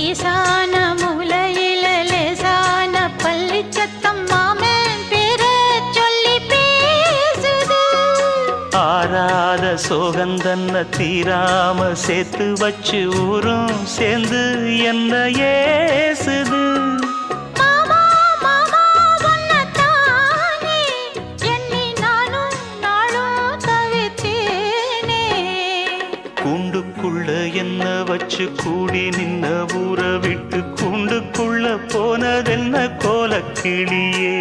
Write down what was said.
ஈசான மூலையில லேசான பள்ளி சத்தம் மாமன் பேர சொல்லி பேசுது. ஆறாத சோகந்தன்ன தீராம சேர்த்து வச்சு ஊரும் சேர்ந்து என்ன ஏசுது. கூண்டுக்குள்ள என்ன வச்சு கூடி நின்ன ஊரை விட்டு கூண்டுக்குள்ள போனதென்ன கோலக்கிளியே.